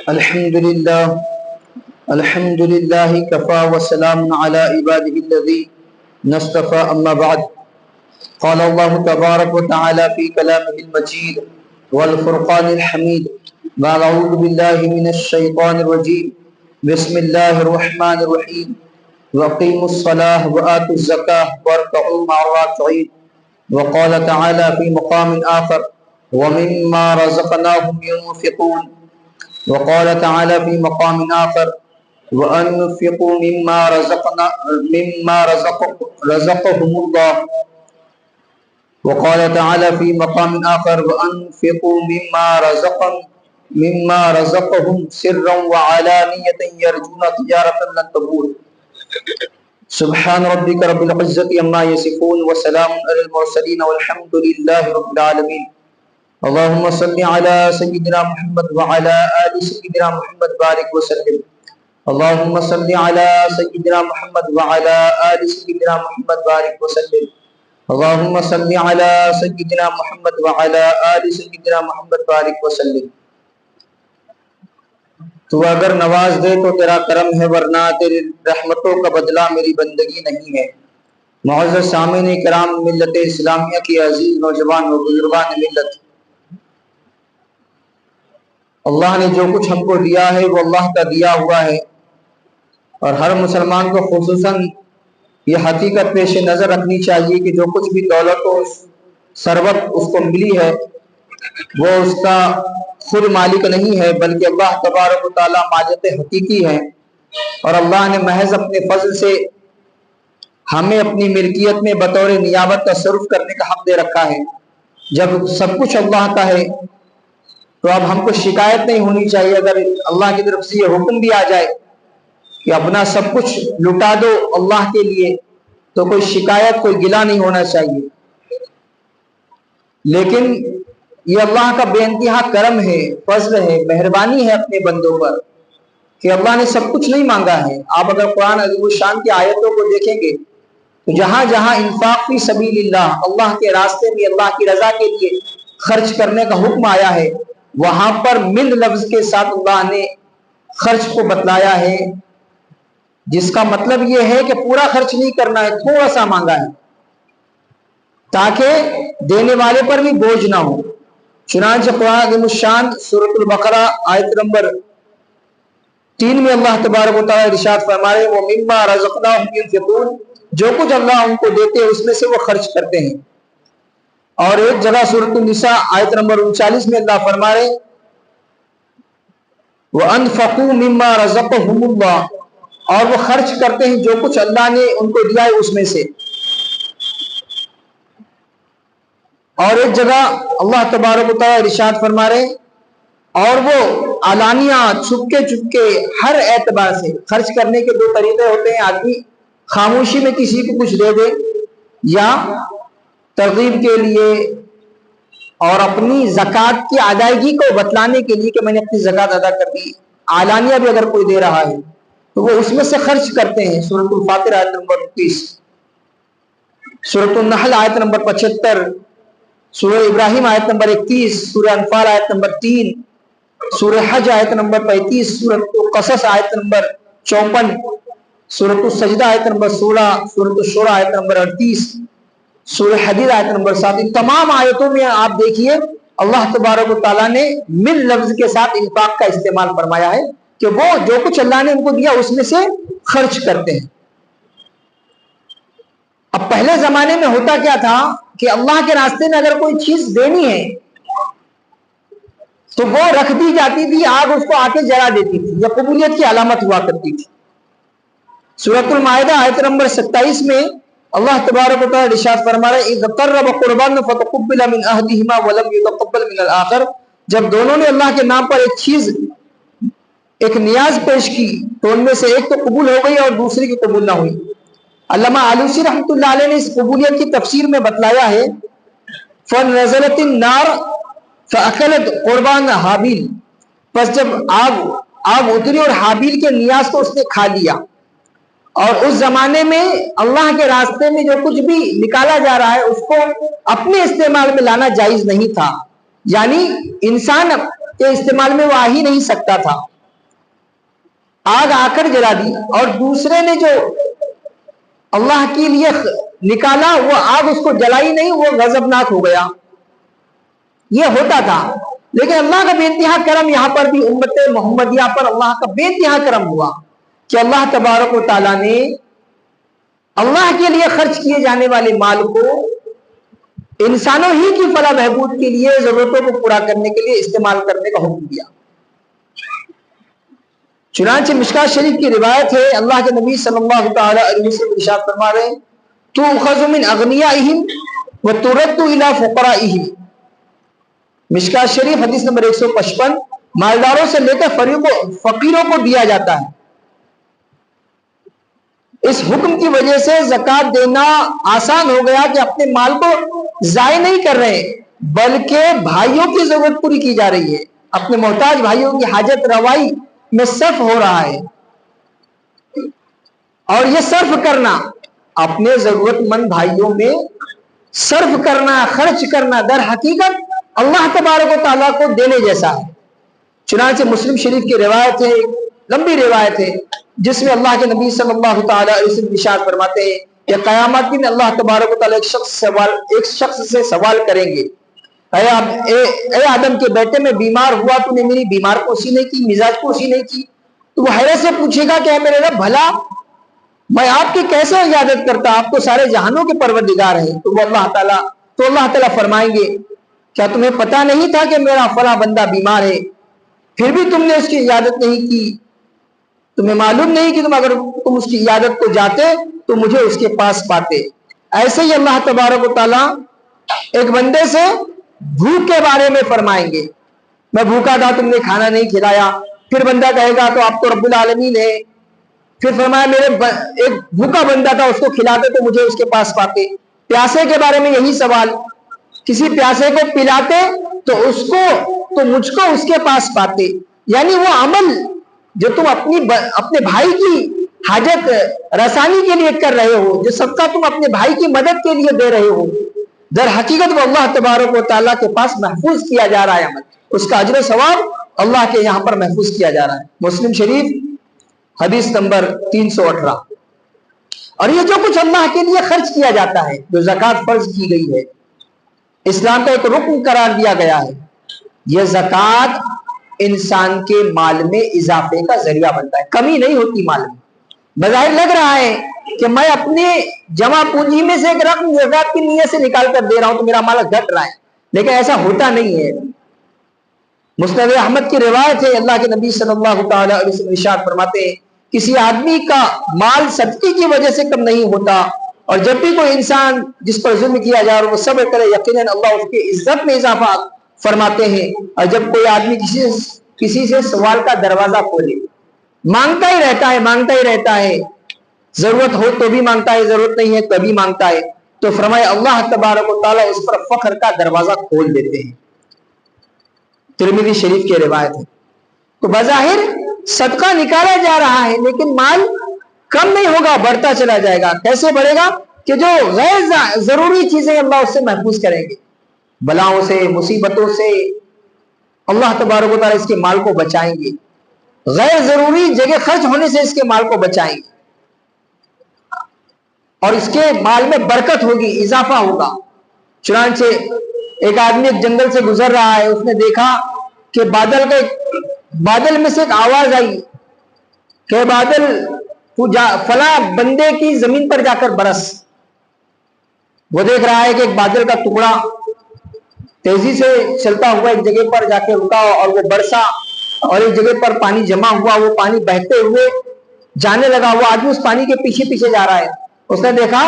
الحمد لله كفى وسلام على عباده الذين اصطفى أما بعد. قال الله تبارك وتعالى في كلامه المجيد والفرقان الحميد بعد أعوذ بالله من الشيطان الرجيم بسم الله الرحمن الرحيم وأقيموا الصلاة وآتوا الزكاة واركعوا مع الراكعين. وقال تعالى في مقام آخر ومما رزقناهم ينفقون. وقال تعالى في مقام آخر وأنفقوا مما رزقهم الله. وقال تعالى في مقام آخر وأنفقوا مما رزقهم سرا وعلانية يرجون تجارة لن تبور. سبحان ربك رب العزة عما يصفون وسلام على المرسلين والحمد لله رب العالمين. اللهم صل على سيدنا محمد وعلى آل سيدنا محمد بارك وسلم. اللهم صل على سيدنا محمد وعلى آل سيدنا محمد بارك وسلم. اللهم صل على سيدنا محمد وعلى آل سيدنا محمد بارك وسلم. تو اگر نواز دے تو تیرا کرم ہے ورنہ تیری رحمتوں کا بدلہ میری بندگی نہیں ہے. معزز سامعین کرام، ملت اسلامیہ کی عزیز نوجوان و بزرگان ملت، اللہ نے جو کچھ ہم کو دیا ہے وہ اللہ کا دیا ہوا ہے، اور ہر مسلمان کو خصوصاً یہ حقیقت پیش نظر رکھنی چاہیے کہ جو کچھ بھی دولت و ثروت اس کو ملی ہے وہ اس کا خود مالک نہیں ہے، بلکہ اللہ تبارک و تعالیٰ مالک حقیقی ہے. اور اللہ نے محض اپنے فضل سے ہمیں اپنی ملکیت میں بطور نیابت تصرف کرنے کا حق دے رکھا ہے. جب سب کچھ اللہ کا ہے تو اب ہم کو شکایت نہیں ہونی چاہیے. اگر اللہ کی طرف سے یہ حکم بھی آ جائے کہ اپنا سب کچھ لٹا دو اللہ کے لیے تو کوئی شکایت، کوئی گلہ نہیں ہونا چاہیے. لیکن یہ اللہ کا بے انتہا کرم ہے، فضل ہے، مہربانی ہے اپنے بندوں پر کہ اللہ نے سب کچھ نہیں مانگا ہے. آپ اگر قرآن عظیم الشان کی آیتوں کو دیکھیں گے تو جہاں جہاں انفاق فی سبیل اللہ، اللہ کے راستے میں اللہ کی رضا کے لیے خرچ کرنے کا حکم آیا ہے، وہاں پر من لفظ کے ساتھ اللہ نے خرچ کو بتلایا ہے، جس کا مطلب یہ ہے کہ پورا خرچ نہیں کرنا ہے، تھوڑا سا مانگا ہے تاکہ دینے والے پر بھی بوجھ نہ ہو. چنانچہ قرآن عظیم الشان سورۃ البقرہ آیت نمبر 3 میں اللہ تبارک و تعالیٰ ارشاد فرمائے وَمِمَّا رَزَقْنَاهُمْ يُنْفِقُونَ، جو کچھ اللہ ان کو دیتے ہیں اس میں سے وہ خرچ کرتے ہیں. اور ایک جگہ سورۃ النساء آیت نمبر 39 میں اللہ فرمائے وَأَنفَقُوا مِمَّا رَزَقَهُمُ اللَّهُ، اور وہ خرچ کرتے ہیں جو کچھ اللہ نے ان کو دیا ہے اس میں سے. اور ایک جگہ اللہ تبارک و تعالیٰ ارشاد فرما رہے اور وہ علانیہ چھپکے چھپکے ہر اعتبار سے خرچ کرنے کے 2 طریقے ہوتے ہیں. آدمی خاموشی میں کسی کو کچھ دے دے یا ترغیب کے لیے اور اپنی زکوٰۃ کی ادائیگی کو بتلانے کے لیے کہ میں نے اپنی زکوٰۃ ادا کر دی. علانیہ بھی اگر کوئی دے رہا ہے تو وہ اس میں سے خرچ کرتے ہیں. سورۃ الفاتر آیت نمبر 29، سورۃ النحل آیت نمبر 75، سورہ ابراہیم آیت نمبر 31، سورہ انفال آیت نمبر 3، سورہ حج آیت نمبر 35، سورۃ القصص آیت نمبر 54، سورۃ السجدہ آیت نمبر 16، سورۃ الشورى آیت نمبر 38، سورہ حدید آیت نمبر 7. ان تمام آیتوں میں آپ دیکھیے اللہ تبارک و تعالیٰ نے من لفظ کے ساتھ انفاق کا استعمال فرمایا ہے کہ وہ جو کچھ اللہ نے ان کو دیا اس میں سے خرچ کرتے ہیں. اب پہلے زمانے میں ہوتا کیا تھا کہ اللہ کے راستے میں اگر کوئی چیز دینی ہے تو وہ رکھ دی جاتی تھی، آگ اس کو آ کے جلا دیتی تھی، یہ قبولیت کی علامت ہوا کرتی تھی. سورۃ المائدہ آیت نمبر 27 میں اللہ تبارک و تعالیٰ ارشاد فرما رہے اذ قرب قربانا فتقبل من احدهما ولم يتقبل من الاخر، جب دونوں نے اللہ کے نام پر ایک چیز، ایک نیاز پیش کی تو ان میں سے ایک تو قبول ہو گئی اور دوسری کی قبول نہ ہوئی. علامہ آلوسی رحمۃ اللہ علیہ نے اس قبولیت کی تفسیر میں بتلایا ہے فنزلت النار فاکلت قربان حابیل، پس جب آگ اتری اور حابیل کے نیاز کو اس نے کھا لیا. اور اس زمانے میں اللہ کے راستے میں جو کچھ بھی نکالا جا رہا ہے اس کو اپنے استعمال میں لانا جائز نہیں تھا، یعنی انسان کے استعمال میں وہ آ ہی نہیں سکتا تھا. آگ آ کر جلا دی، اور دوسرے نے جو اللہ کے لیے نکالا وہ آگ اس کو جلائی نہیں، وہ غضبناک ہو گیا. یہ ہوتا تھا. لیکن اللہ کا بے انتہا کرم یہاں پر بھی امت محمدیہ پر اللہ کا بے انتہا کرم ہوا کہ اللہ تبارک و تعالیٰ نے اللہ کے لیے خرچ کیے جانے والے مال کو انسانوں ہی کی فلاح بہبود کے لیے، ضرورتوں کو پورا کرنے کے لیے استعمال کرنے کا حکم دیا. چنانچہ مشکاۃ شریف کی روایت ہے، اللہ کے نبی صلی اللہ تعالی علیہ وسلم ارشاد فرما رہے ہیں تؤخذ من اغنیائہم وترد الی فقرائہم. مشکاۃ شریف حدیث نمبر 155. مالداروں سے لے کر فقیروں کو دیا جاتا ہے. اس حکم کی وجہ سے زکوٰۃ دینا آسان ہو گیا کہ اپنے مال کو ضائع نہیں کر رہے بلکہ بھائیوں کی ضرورت پوری کی جا رہی ہے. اپنے محتاج بھائیوں کی حاجت روائی میں صرف ہو رہا ہے. اور یہ صرف کرنا اپنے ضرورت مند بھائیوں میں صرف کرنا، خرچ کرنا، در حقیقت اللہ تبارک و تعالیٰ کو دینے جیسا ہے. چنانچہ مسلم شریف کی روایت ہے، لمبی روایت ہے، جس میں اللہ کے نبی صلی اللہ تعالی علیہ وسلم ارشاد فرماتے ہیں کہ قیامت کے دن اللہ تبارک و تعالیٰ ایک شخص سے سوال کریں گے، اے آدم کے بیٹے میں بیمار ہوا، تو نے میری بیمار پوشی نہیں کی، مزاج پوشی نہیں کی. تو وہ حیرت سے پوچھے گا کہ اے میرے رب بھلا میں آپ کی کیسے عیادت کرتا، آپ تو سارے جہانوں کے پروردگار ہیں. تو وہ اللہ تعالیٰ فرمائیں گے کیا تمہیں پتا نہیں تھا کہ میرا فلاں بندہ بیمار ہے، پھر بھی تم نے اس کی عیادت نہیں کی؟ تمہیں معلوم نہیں کہ اگر تم اس کی عیادت کو جاتے تو مجھے اس کے پاس پاتے. ایسے ہی اللہ تبارک و تعالیٰ ایک بندے سے بھوک کے بارے میں فرمائیں گے، میں بھوکا تھا، تم نے کھانا نہیں کھلایا. پھر بندہ کہے گا تو آپ تو رب العالمین ہے. پھر فرمایا میرے ایک بھوکا بندہ تھا، اس کو کھلاتے تو مجھے اس کے پاس پاتے. پیاسے کے بارے میں یہی سوال، کسی پیاسے کو پلاتے تو مجھ کو اس کے پاس پاتے. یعنی وہ عمل جو تم اپنے بھائی کی حاجت رسانی کے لیے کر رہے ہو، جو صدقہ تم اپنے بھائی کی مدد کے لیے دے رہے ہو، در حقیقت وہ اللہ تبارک و تعالیٰ کے پاس محفوظ کیا جا رہا ہے. عمل اس کا اجر و ثواب اللہ کے یہاں پر محفوظ کیا جا رہا ہے. مسلم شریف حدیث نمبر 318. اور یہ جو کچھ اللہ کے لیے خرچ کیا جاتا ہے، جو زکوٰۃ فرض کی گئی ہے، اسلام کا ایک رکن قرار دیا گیا ہے، یہ زکوٰۃ انسان کے مال میں اضافے کا ذریعہ بنتا ہے. کمی نہیں ہوتی مال میں. بظاہر لگ رہا ہے کہ میں اپنے جمع پونجی میں سے ایک رقم زکوٰۃ کی نیت سے نکال کر دے رہا ہوں تو میرا مال گھٹ رہا ہے، لیکن ایسا ہوتا نہیں ہے. مسند احمد کی روایت ہے، اللہ کے نبی صلی اللہ تعالی علیہ وسلم ارشاد فرماتے ہیں کسی آدمی کا مال صدقے کی وجہ سے کم نہیں ہوتا، اور جب بھی کوئی انسان جس پر ظلم کیا جائے اور وہ صبر کرے، یقیناً اللہ اس کی عزت میں اضافہ فرماتے ہیں. اور جب کوئی آدمی کسی سے سوال کا دروازہ کھولے، مانگتا ہی رہتا ہے، ضرورت ہو تو بھی مانگتا ہے، ضرورت نہیں ہے تو بھی مانگتا ہے، تو فرمایا اللہ تبارک و تعالیٰ اس پر فخر کا دروازہ کھول دیتے ہیں. ترمذی شریف کی روایت ہے. تو بظاہر صدقہ نکالا جا رہا ہے لیکن مال کم نہیں ہوگا، بڑھتا چلا جائے گا. کیسے بڑھے گا؟ کہ جو غیر ضروری چیزیں اللہ اس سے محفوظ کریں گے، بلاؤں سے، مصیبتوں سے اللہ تبارک و تعالیٰ اس کے مال کو بچائیں گے، غیر ضروری جگہ خرچ ہونے سے اس کے مال کو بچائیں گے، اور اس کے مال میں برکت ہوگی، اضافہ ہوگا. چنانچہ ایک آدمی ایک جنگل سے گزر رہا ہے، اس نے دیکھا کہ بادل میں سے ایک آواز آئی کہ بادل تو فلاں بندے کی زمین پر جا کر برس. وہ دیکھ رہا ہے کہ ایک بادل کا ٹکڑا تیزی سے چلتا ہوا ایک جگہ پر جا کے رکا اور وہ برسا، اور ایک جگہ پر پانی جمع ہوا، وہ پانی بہتے ہوئے جانے لگا. وہ آدمی اس پانی کے پیچھے پیچھے جا رہا ہے. اس نے دیکھا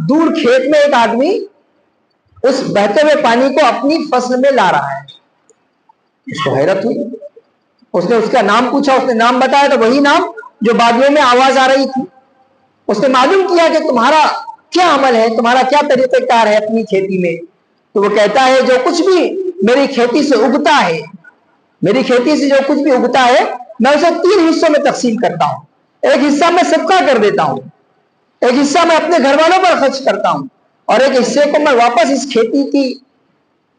دور کھیت میں ایک آدمی اس بہتے ہوئے پانی کو اپنی فصل میں لا رہا ہے. اس کو حیرت ہوئی. اس نے اس کا نام پوچھا، اس نے نام بتایا تو وہی نام جو بادلوں میں آواز آ رہی تھی. اس نے معلوم کیا کہ تمہارا کیا عمل ہے، تمہارا کیا طریقہ کار ہے اپنی کھیتی میں. تو وہ کہتا ہے جو کچھ بھی میری کھیتی سے اگتا ہے، میری کھیتی سے جو کچھ بھی اگتا ہے میں اسے 3 حصوں میں تقسیم کرتا ہوں. ایک حصہ میں صدقہ کر دیتا ہوں، ایک حصہ میں اپنے گھر والوں پر خرچ کرتا ہوں، اور ایک حصے کو میں واپس اس کھیتی کی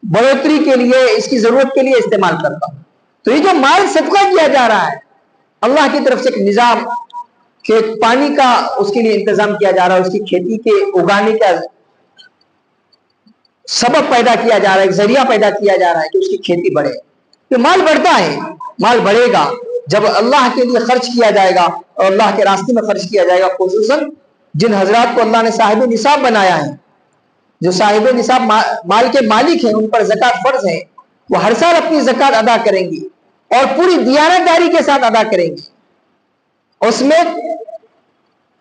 بڑھوتری کے لیے، اس کی ضرورت کے لیے استعمال کرتا ہوں. تو یہ جو مال صدقہ کیا جا رہا ہے اللہ کی طرف سے ایک نظام کہ پانی کا اس کے لیے انتظام کیا جا رہا ہے، اس کی کھیتی کے اگانے کا سبب پیدا کیا جا رہا ہے، ایک ذریعہ پیدا کیا جا رہا ہے کہ اس کی کھیتی بڑھے. کہ مال بڑھتا ہے، مال بڑھے گا جب اللہ کے لیے خرچ کیا جائے گا اور اللہ کے راستے میں خرچ کیا جائے گا. خصوصاً جن حضرات کو اللہ نے صاحب نصاب بنایا ہے، جو صاحب نصاب مال کے مالک ہیں، ان پر زکوٰۃ فرض ہے، وہ ہر سال اپنی زکوٰۃ ادا کریں گی اور پوری دیانت داری کے ساتھ ادا کریں گی. اس میں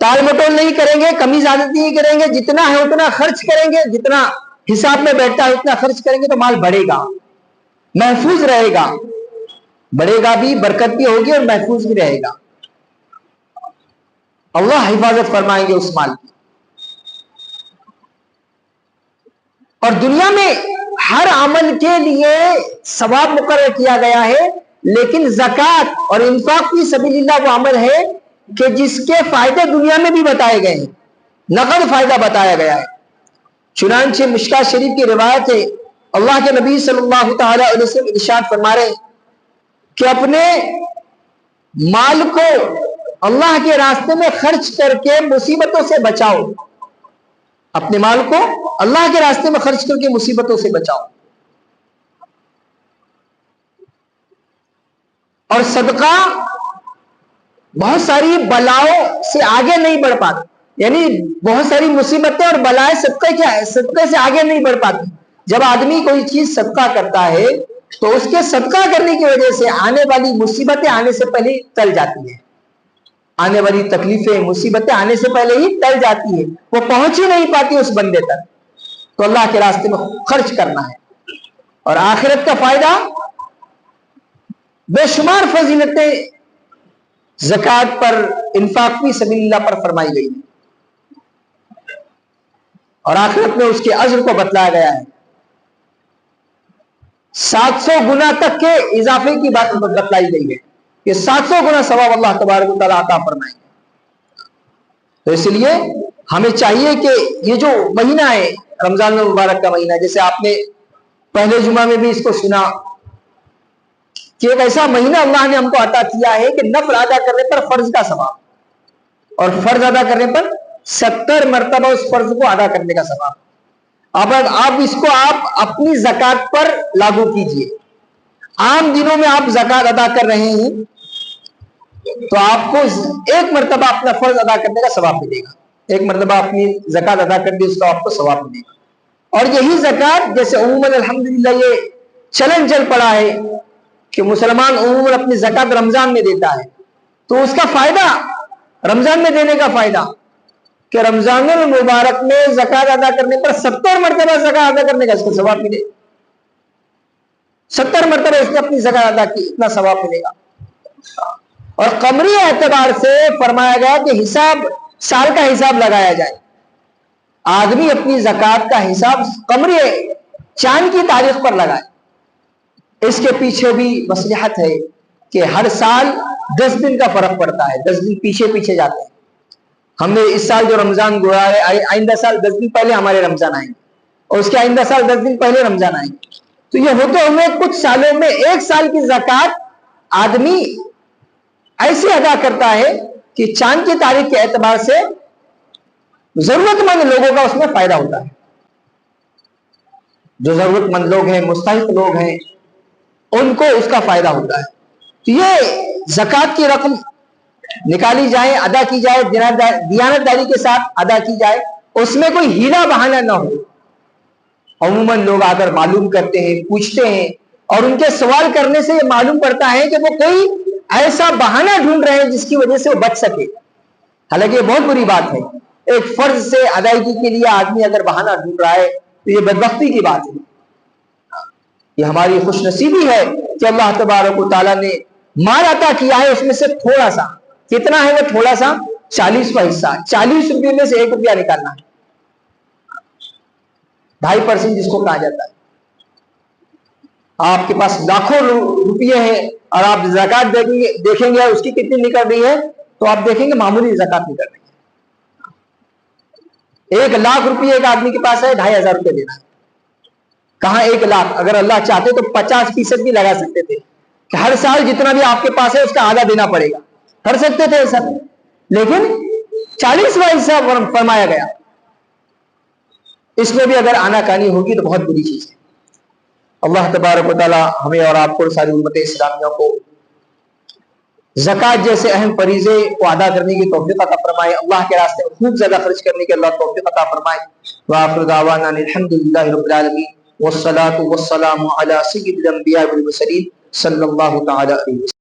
ٹال مٹول نہیں کریں گے، کمی زیادتی نہیں کریں گے، جتنا ہے اتنا خرچ کریں گے، جتنا حساب میں بیٹھتا ہے اتنا خرچ کریں گے تو مال بڑھے گا، محفوظ رہے گا، بڑھے گا بھی، برکت بھی ہوگی اور محفوظ بھی رہے گا. اللہ حفاظت فرمائیں گے اس مال کی. اور دنیا میں ہر عمل کے لیے ثواب مقرر کیا گیا ہے، لیکن زکوٰۃ اور انفاق فی سبیل اللہ وہ عمل ہے کہ جس کے فائدے دنیا میں بھی بتائے گئے ہیں، نقد فائدہ بتایا گیا ہے. چنانچہ مشکات شریف کی روایت ہے، اللہ کے نبی صلی اللہ تعالی علیہ وسلم ارشاد فرما رہے ہیں کہ اپنے مال کو اللہ کے راستے میں خرچ کر کے مصیبتوں سے بچاؤ. اپنے مال کو اللہ کے راستے میں خرچ کر کے مصیبتوں سے بچاؤ. اور صدقہ بہت ساری بلاؤں سے آگے نہیں بڑھ پاتی، یعنی بہت ساری مصیبتیں اور بلائیں صدقے سے آگے نہیں بڑھ پاتی. جب آدمی کوئی چیز صدقہ کرتا ہے تو اس کے صدقہ کرنے کی وجہ سے آنے والی مصیبتیں آنے سے پہلے ٹل جاتی ہیں، آنے والی تکلیفیں مصیبتیں آنے سے پہلے ہی ٹل جاتی ہیں، وہ پہنچ ہی نہیں پاتی اس بندے تک. تو اللہ کے راستے میں خرچ کرنا ہے. اور آخرت کا فائدہ، بے شمار فضیلتیں زکوٰۃ پر، انفاق فی سبیل اللہ پر فرمائی گئی ہیں، اور آخرت میں اس کے اجر کو بتلایا گیا ہے. 700 گنا تک کے اضافے کی بات بتلائی گئی ہے کہ 700 گنا ثواب اللہ تبارک و تعالیٰ عطا فرمائیں گے. تو اس لیے ہمیں چاہیے کہ یہ جو مہینہ ہے رمضان المبارک کا مہینہ، جیسے آپ نے پہلے جمعہ میں بھی اس کو سنا کہ ایک ایسا مہینہ اللہ نے ہم کو عطا کیا ہے کہ نفل ادا کرنے پر فرض کا ثواب، اور فرض ادا کرنے پر 70 مرتبہ اس فرض کو ادا کرنے کا ثواب. اب آپ اس کو آپ اپنی زکوٰۃ پر لاگو کیجئے. عام دنوں میں آپ زکوٰۃ ادا کر رہے ہیں تو آپ کو 1 مرتبہ اپنا فرض ادا کرنے کا ثواب ملے گا. 1 مرتبہ اپنی زکوٰۃ ادا کر دی، اس کا آپ کو ثواب ملے گا. اور یہی زکوٰۃ جیسے عموماً الحمدللہ یہ چلن چل پڑا ہے کہ مسلمان عموماً اپنی زکوٰۃ رمضان میں دیتا ہے، تو اس کا فائدہ، رمضان میں دینے کا فائدہ کہ رمضان المبارک میں زکوٰۃ ادا کرنے پر 70 مرتبہ زکوٰۃ ادا کرنے کا اس کو ثواب ملے. 70 مرتبہ اس نے اپنی زکوٰۃ ادا کی، اتنا ثواب ملے گا. اور قمری اعتبار سے فرمایا گیا کہ حساب، سال کا حساب لگایا جائے. آدمی اپنی زکوٰۃ کا حساب قمری چاند کی تاریخ پر لگائے. اس کے پیچھے بھی مصلحت ہے کہ ہر سال 10 دن کا فرق پڑتا ہے، 10 دن پیچھے پیچھے جاتے ہیں. ہم نے اس سال جو رمضان گزارا ہے، آئندہ سال 10 دن پہلے ہمارے رمضان آئیں گے، اور اس کے آئندہ سال 10 دن پہلے رمضان آئیں گے. تو یہ ہوتے ہوئے کچھ سالوں میں 1 سال کی زکوٰۃ آدمی ایسے ادا کرتا ہے کہ چاند کی تاریخ کے اعتبار سے ضرورت مند لوگوں کا اس میں فائدہ ہوتا ہے. جو ضرورت مند لوگ ہیں، مستحق لوگ ہیں، ان کو اس کا فائدہ ہوتا ہے. تو یہ زکوٰۃ کی رقم نکالی جائے، ادا کی جائے، دیانت داری کے ساتھ ادا کی جائے، اس میں کوئی ہیلا بہانہ نہ ہو. عموماً لوگ آ کر معلوم کرتے ہیں، پوچھتے ہیں، اور ان کے سوال کرنے سے یہ معلوم پڑتا ہے کہ وہ کوئی ایسا بہانہ ڈھونڈ رہے ہیں جس کی وجہ سے وہ بچ سکے. حالانکہ یہ بہت بری بات ہے. ایک فرض سے ادائیگی کے لیے آدمی اگر بہانہ ڈھونڈ رہا ہے تو یہ بدبختی کی بات ہے. یہ ہماری خوش نصیبی ہے کہ اللہ تبارک و تعالیٰ نے مال عطا کیا ہے، اس میں سے تھوڑا سا، کتنا ہے وہ تھوڑا سا، 40واں حصہ، 40 روپے میں سے 1 روپیہ نکالنا ہے. 2.5% جس کو کہا جاتا ہے. آپ کے پاس لاکھوں روپیے ہیں اور آپ زکوٰۃ دیکھیں گے اس کی کتنی نکل رہی ہے تو آپ دیکھیں گے معمولی زکوٰۃ نکل رہی ہے. 1 لاکھ روپیے ایک آدمی کے پاس ہے، 2,500 روپے دینا ہے. کہاں 1 لاکھ؟ اگر اللہ چاہتے تو 50% بھی لگا سکتے تھے کہ ہر سال جتنا بھی آپ کے پاس ہے اس کا آدھا دینا پڑے گا. کر سکتے تھے سب، لیکن 40واں حصہ فرمایا گیا، اس میں بھی اگر آناکانی ہوگی تو بہت بری چیز ہے۔ اللہ تبارک و تعالی ہمیں اور آپ کو ساری امت اسلامیہ کو زکوٰۃ جیسے اہم فریضے کو ادا کرنے کی توفیق عطا فرمائے، اللہ کے راستے میں خوب زیادہ خرچ کرنے کی اللہ توفیق عطا فرمائے۔ وآخر دعوانا الحمدللہ رب العالمین والصلاة والسلام علی سید الانبیاء والمرسلین صلی اللہ تعالی علیہ وسلم۔